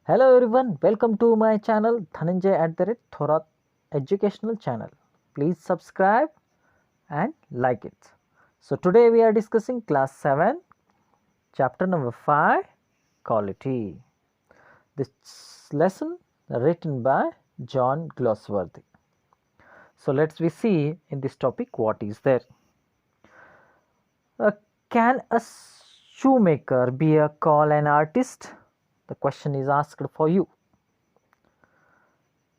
Hello everyone, welcome to my channel Dhananjay Thorat Educational Channel. Please subscribe and like it. So today we are discussing class 7, chapter number 5, quality. This lesson written by John Glossworthy. So let's we see in this topic what is there. Uh, can a shoemaker be a call an artist? The question is asked for you.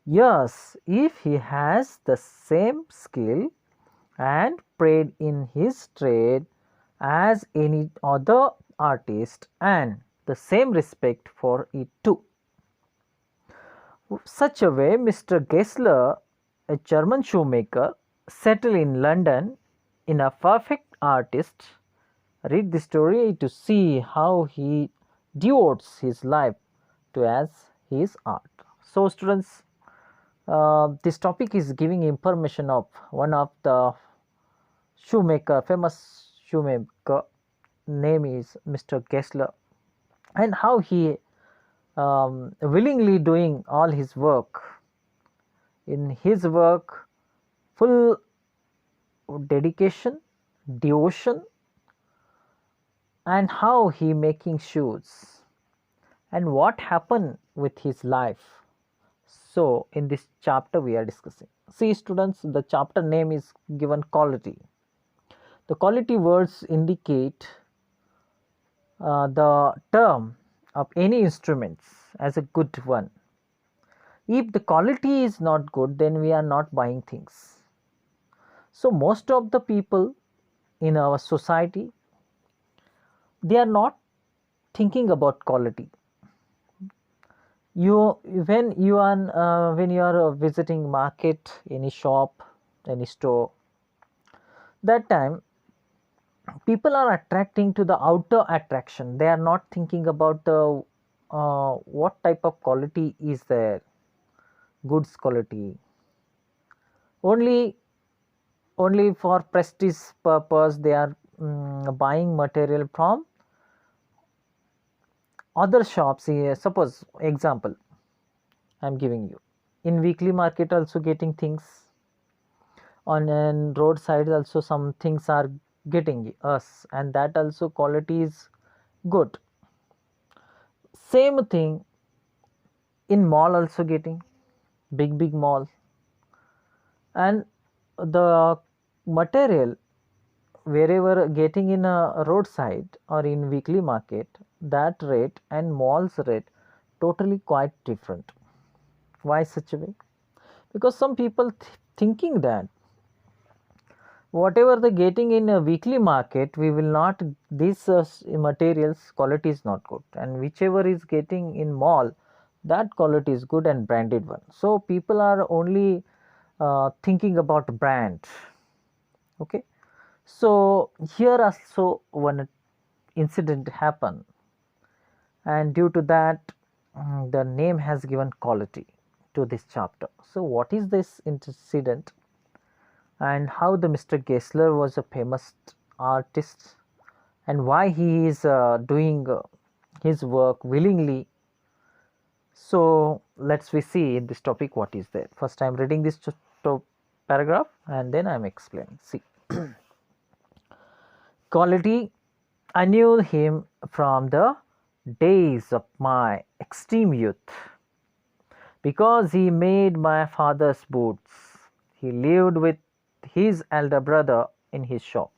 Yes, if he has the same skill and pride in his trade as any other artist and the same respect for it too. Such a way, Mr. Gessler, a German shoemaker, settled in London in a perfect artist. Read the story to see how he devotes his life to as his art. So, students, this topic is giving information of one of the famous shoemaker, name is Mr. Gessler, and how he willingly doing all his work. In his work, full dedication, devotion, and how he making shoes, and what happened with his life. So, in this chapter, we are discussing. See, students, the chapter name is given quality. The quality words indicate the term of any instruments as a good one. If the quality is not good, then we are not buying things. So most of the people in our society, they are not thinking about quality. When you are visiting market, any shop, any store, that time people are attracting to the outer attraction. They are not thinking about the what type of quality is there, goods quality. Only for prestige purpose they are buying material from other shops. Suppose example I am giving you, in weekly market also getting things, on an roadside also some things are getting us, and that also quality is good. Same thing in mall also getting, big mall, and the material wherever getting in a roadside or in weekly market, that rate and malls rate totally quite different. Why such a way? Because some people thinking that whatever the getting in a weekly market, we will not, these materials quality is not good, and whichever is getting in mall, that quality is good and branded one. So people are only thinking about brand. Okay, so here also one incident happened, and due to that the name has given quality to this chapter. So what is this incident, and how the Mr. Gessler was a famous artist, and why he is doing his work willingly. So let's we see in this topic what is there. First I am reading this paragraph and then I am explaining. See, quality. I knew him from the days of my extreme youth, because he made my father's boots. He lived with his elder brother in his shop,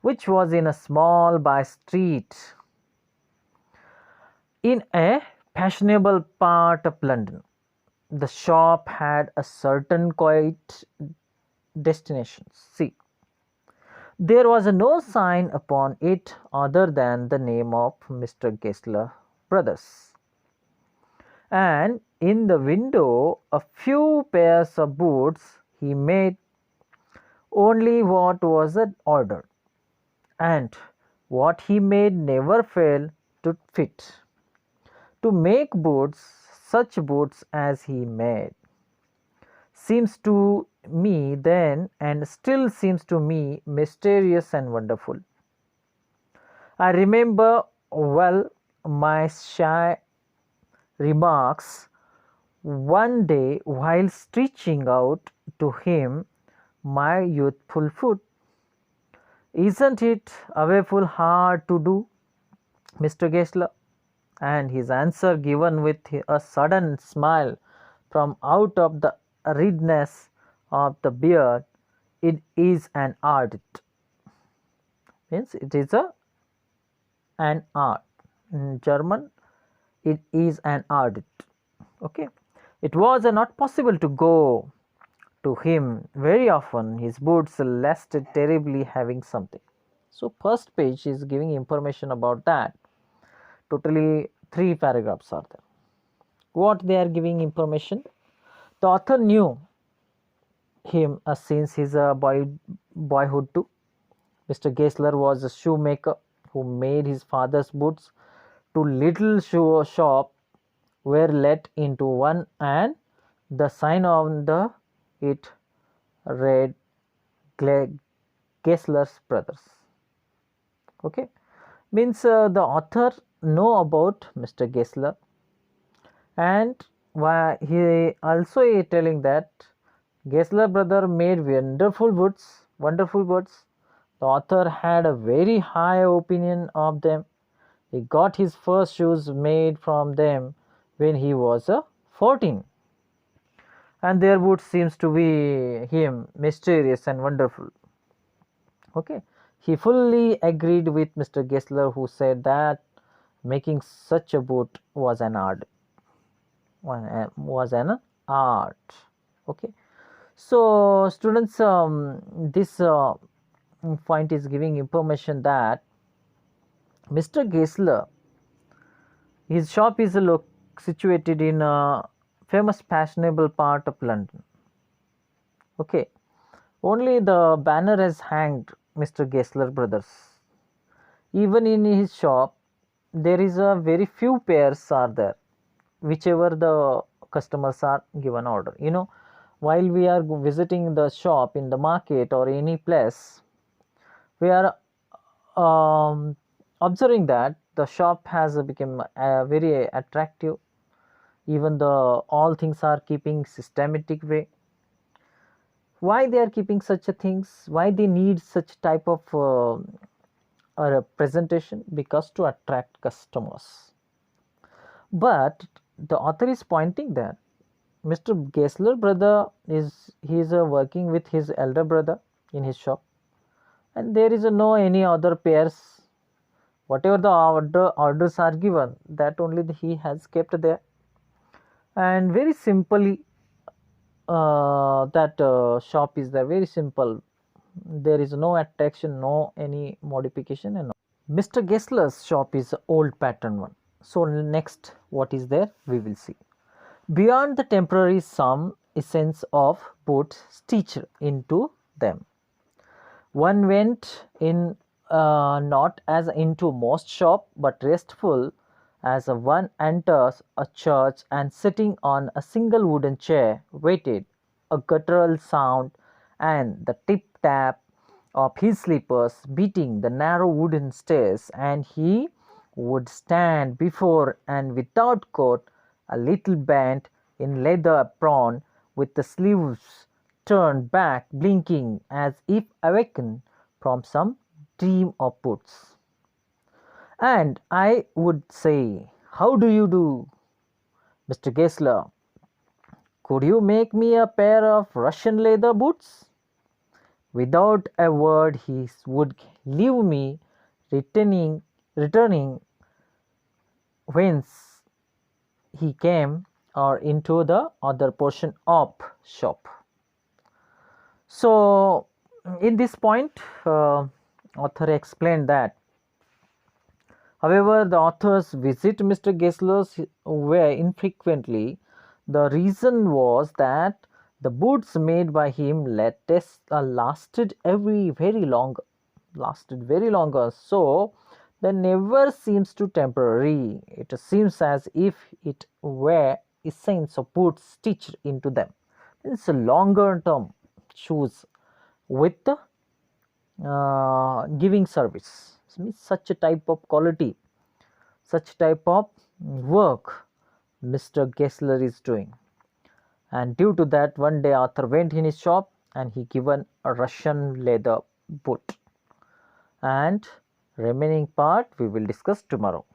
which was in a small by street in a fashionable part of London. The shop had a certain quiet destination. See, there was no sign upon it other than the name of Mr. Gessler Brothers, and in the window a few pairs of boots. He made only what was ordered, and what he made never failed to fit. To make boots, such boots as he made, seems to me then, and still seems to me, mysterious and wonderful. I remember well my shy remarks one day while stretching out to him my youthful foot, "Isn't it awful hard to do, Mr. Gessler?" And his answer, given with a sudden smile from out of the redness of the beard, "It is an art." Means it is an art. In German, it is an art. Okay. It was not possible to go to him very often. His boots lasted terribly, having something. So first page is giving information about that. Totally 3 paragraphs are there. What they are giving information? The author knew him since his boyhood too. Mr. Gessler was a shoemaker who made his father's boots to little shoe shop were let into one, and the sign on the it read Gessler's brothers. Okay, means the author know about Mr. Gessler, and he also is telling that Gessler brother made wonderful boots. The author had a very high opinion of them. He got his first shoes made from them when he was 14, and their boots seems to be him mysterious and wonderful. Okay, he fully agreed with Mr. Gessler, who said that making such a boot was an art. Was an art. Okay, so students, this point is giving information that Mr. Gessler, his shop is situated in a famous fashionable part of London. Okay, only the banner has hanged Mr. Gessler brothers. Even in his shop, there is a very few pairs are there, whichever the customers are given order. While we are visiting the shop in the market or any place, we are observing that the shop has become very attractive. Even the all things are keeping systematic way. Why they are keeping such a things? Why they need such type of presentation? Because to attract customers. But the author is pointing that Mr. Gessler brother is working with his elder brother in his shop, and there is no any other pairs. Whatever the orders are given, that only he has kept there, and very simply that shop is there, very simple. There is no attraction, no any modification, and Mr. Gessler's shop is old pattern one. So next, what is there we will see. Beyond the temporary, some essence of boots stitched into them. One went in not as into most shop, but restful as one enters a church and sitting on a single wooden chair waited a guttural sound and the tip tap of his slippers beating the narrow wooden stairs, and he would stand before and without coat, a little bent in leather apron, with the sleeves turned back, blinking as if awakened from some dream of boots. And I would say, "How do you do, Mr. Gessler? Could you make me a pair of Russian leather boots?" Without a word, he would leave me, returning whence he came or into the other portion of shop. So, in this point, author explained that, however, the author's visit Mr. Gessler's were infrequently. The reason was that the boots made by him lasted very longer. So they never seems to temporary. It seems as if it were essence of boots stitched into them. It's a longer term shoes with the giving service. Means such a type of quality, such type of work Mr. Gessler is doing. And due to that, one day Arthur went in his shop and he given a Russian leather boot. And remaining part we will discuss tomorrow.